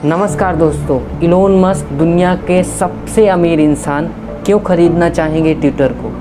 नमस्कार दोस्तों, Elon Musk दुनिया के सबसे अमीर इंसान क्यों खरीदना चाहेंगे ट्विटर को।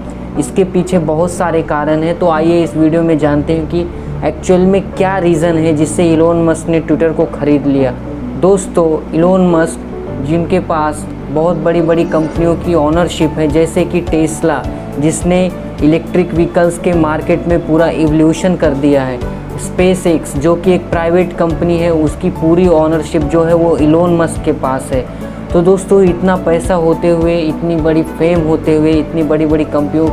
इसके पीछे बहुत सारे कारण हैं, तो आइए इस वीडियो में जानते हैं कि एक्चुअल में क्या रीज़न है जिससे इलोन मस्क ने ट्विटर को ख़रीद लिया। दोस्तों, इलोन मस्क जिनके पास बहुत बड़ी बड़ी कंपनियों की ओनरशिप है, जैसे कि टेस्ला जिसने इलेक्ट्रिक व्हीकल्स के मार्केट में पूरा इवोल्यूशन कर दिया है, स्पेस एक्स जो कि एक प्राइवेट कंपनी है, उसकी पूरी ओनरशिप जो है वो इलोन मस्क के पास है। तो दोस्तों, इतना पैसा होते हुए, इतनी बड़ी फेम होते हुए, इतनी बड़ी बड़ी कंपनियों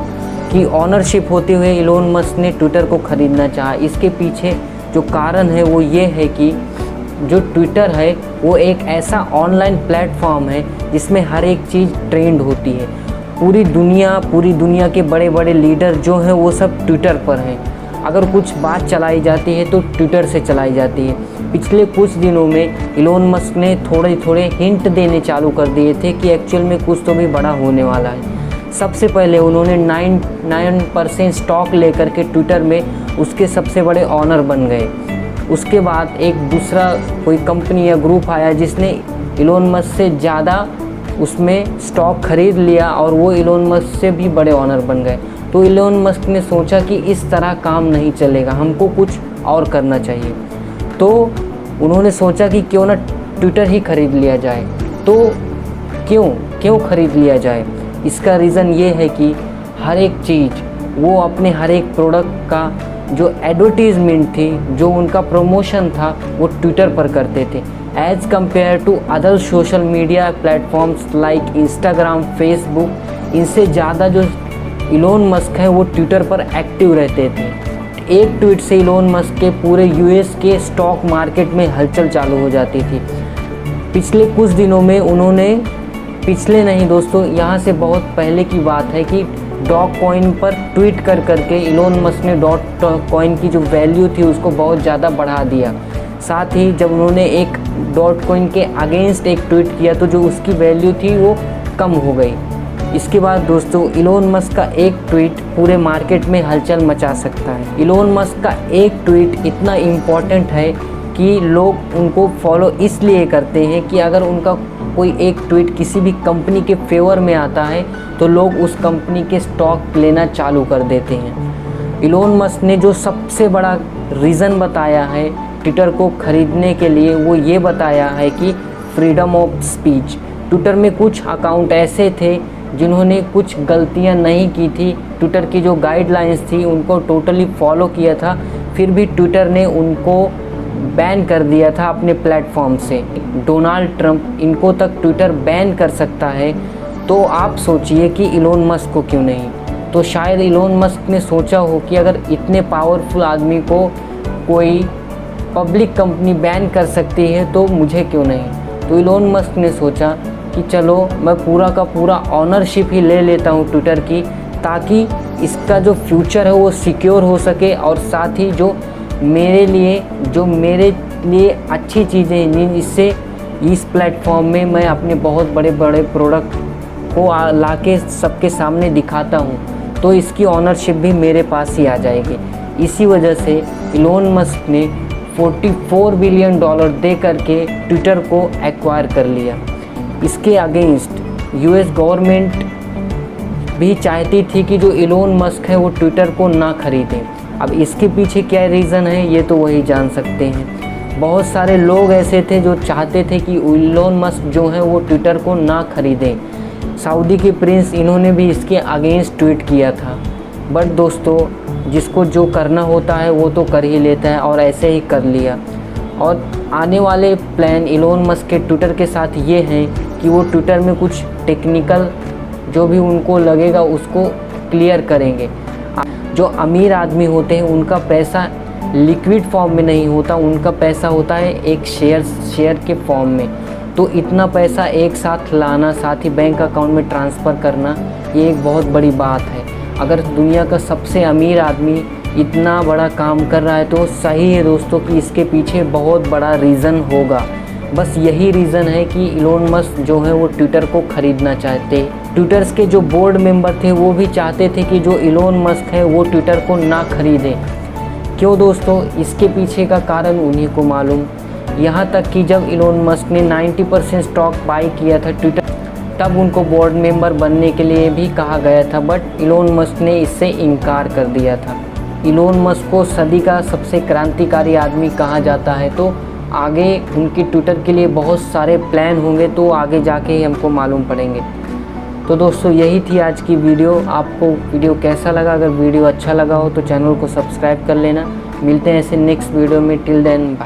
की ओनरशिप होते हुए इलोन मस्क ने ट्विटर को ख़रीदना चाहा। इसके पीछे जो कारण है वो ये है कि जो ट्विटर है वो एक ऐसा ऑनलाइन प्लेटफॉर्म है जिसमें हर एक चीज़ ट्रेंड होती है। पूरी दुनिया के बड़े बड़े लीडर जो हैं वो सब ट्विटर पर हैं। अगर कुछ बात चलाई जाती है तो ट्विटर से चलाई जाती है। पिछले कुछ दिनों में इलोन मस्क ने थोड़े हिंट देने चालू कर दिए थे कि एक्चुअल में कुछ तो भी बड़ा होने वाला है। सबसे पहले उन्होंने 9% स्टॉक लेकर के ट्विटर में उसके सबसे बड़े ऑनर बन गए। उसके बाद एक दूसरा कोई कंपनी या ग्रुप आया जिसने इलोन मस्क से ज़्यादा उसमें स्टॉक खरीद लिया और वो इलोन मस्क से भी बड़े ऑनर बन गए। तो इलोन मस्क ने सोचा कि इस तरह काम नहीं चलेगा, हमको कुछ और करना चाहिए। तो उन्होंने सोचा कि क्यों ना ट्विटर ही खरीद लिया जाए। तो क्यों खरीद लिया जाए? इसका रीज़न ये है कि हर एक चीज़ वो अपने हर एक प्रोडक्ट का जो एडवर्टीज़मेंट थी, जो उनका प्रमोशन था, वो ट्विटर पर करते थे as compare to other social media platforms like Instagram, Facebook. इनसे ज़्यादा जो इलोन मस्क है वो ट्विटर पर एक्टिव रहते थे। एक ट्वीट से इलोन मस्क के पूरे यूएस के स्टॉक मार्केट में हलचल चालू हो जाती थी। पिछले कुछ दिनों में उन्होंने, पिछले नहीं दोस्तों, यहाँ से बहुत पहले की बात है कि डॉग कॉइन पर ट्वीट करके इलोन मस्क ने डॉट कॉइन की जो वैल्यू थी उसको बहुत ज़्यादा बढ़ा दिया। साथ ही जब उन्होंने एक डॉट कॉइन के अगेंस्ट एक ट्वीट किया तो जो उसकी वैल्यू थी वो कम हो गई। इसके बाद दोस्तों, इलोन मस्क का एक ट्वीट पूरे मार्केट में हलचल मचा सकता है। इलोन मस्क का एक ट्वीट इतना इम्पॉर्टेंट है कि लोग उनको फॉलो इसलिए करते हैं कि अगर उनका कोई एक ट्वीट किसी भी कंपनी के फेवर में आता है तो लोग उस कंपनी के स्टॉक लेना चालू कर देते हैं। इलोन मस्क ने जो सबसे बड़ा रीज़न बताया है ट्विटर को ख़रीदने के लिए, वो ये बताया है कि फ्रीडम ऑफ स्पीच। ट्विटर में कुछ अकाउंट ऐसे थे जिन्होंने कुछ गलतियां नहीं की थी, ट्विटर की जो गाइडलाइंस थी उनको टोटली फॉलो किया था, फिर भी ट्विटर ने उनको बैन कर दिया था अपने प्लेटफॉर्म से। डोनाल्ड ट्रंप, इनको तक ट्विटर बैन कर सकता है, तो आप सोचिए कि इलोन मस्क को क्यों नहीं। तो शायद इलोन मस्क ने सोचा हो कि अगर इतने पावरफुल आदमी को कोई पब्लिक कंपनी बैन कर सकती है तो मुझे क्यों नहीं। तो इलोन मस्क ने सोचा कि चलो मैं पूरा का पूरा ऑनरशिप ही ले लेता हूँ ट्विटर की, ताकि इसका जो फ्यूचर है वो सिक्योर हो सके और साथ ही जो मेरे लिए अच्छी चीज़ें हैं, इससे इस प्लेटफॉर्म में मैं अपने बहुत बड़े बड़े प्रोडक्ट को लाके सबके सामने दिखाता हूँ, तो इसकी ऑनरशिप भी मेरे पास ही आ जाएगी। इसी वजह से इलोन मस्क ने $44 बिलियन दे करके ट्विटर को एक्वायर कर लिया। इसके अगेंस्ट यूएस गवर्नमेंट भी चाहती थी कि जो इलोन मस्क है वो ट्विटर को ना खरीदें। अब इसके पीछे क्या रीज़न है ये तो वही जान सकते हैं। बहुत सारे लोग ऐसे थे जो चाहते थे कि इलोन मस्क जो है वो ट्विटर को ना खरीदें। सऊदी के प्रिंस, इन्होंने भी इसके अगेंस्ट ट्वीट किया था। बट दोस्तों, जिसको जो करना होता है वो तो कर ही लेता है और ऐसे ही कर लिया। और आने वाले प्लान इलोन मस्क के ट्विटर के साथ ये हैं कि वो ट्विटर में कुछ टेक्निकल जो भी उनको लगेगा उसको क्लियर करेंगे। जो अमीर आदमी होते हैं उनका पैसा लिक्विड फॉर्म में नहीं होता, उनका पैसा होता है एक शेयर के फॉर्म में। तो इतना पैसा एक साथ लाना, साथ ही बैंक अकाउंट में ट्रांसफ़र करना, ये एक बहुत बड़ी बात है। अगर दुनिया का सबसे अमीर आदमी इतना बड़ा काम कर रहा है तो सही है दोस्तों कि इसके पीछे बहुत बड़ा रीज़न होगा। बस यही रीज़न है कि इलोन मस्क जो है वो ट्विटर को ख़रीदना चाहते। ट्विटर्स के जो बोर्ड मेंबर थे वो भी चाहते थे कि जो इलोन मस्क है वो ट्विटर को ना खरीदें। क्यों दोस्तों? इसके पीछे का कारण उन्हीं को मालूम। यहाँ तक कि जब इलोन मस्क ने 90% स्टॉक बाई किया था ट्विटर, तब उनको बोर्ड मेंबर बनने के लिए भी कहा गया था, बट इलोन मस्क ने इससे इनकार कर दिया था। इलोन मस्क को सदी का सबसे क्रांतिकारी आदमी कहा जाता है, तो आगे उनकी ट्विटर के लिए बहुत सारे प्लान होंगे, तो आगे जाके ही हमको मालूम पड़ेंगे। तो दोस्तों यही थी आज की वीडियो। आपको वीडियो कैसा लगा? अगर वीडियो अच्छा लगा हो तो चैनल को सब्सक्राइब कर लेना। मिलते हैं ऐसे नेक्स्ट वीडियो में। Till then bye.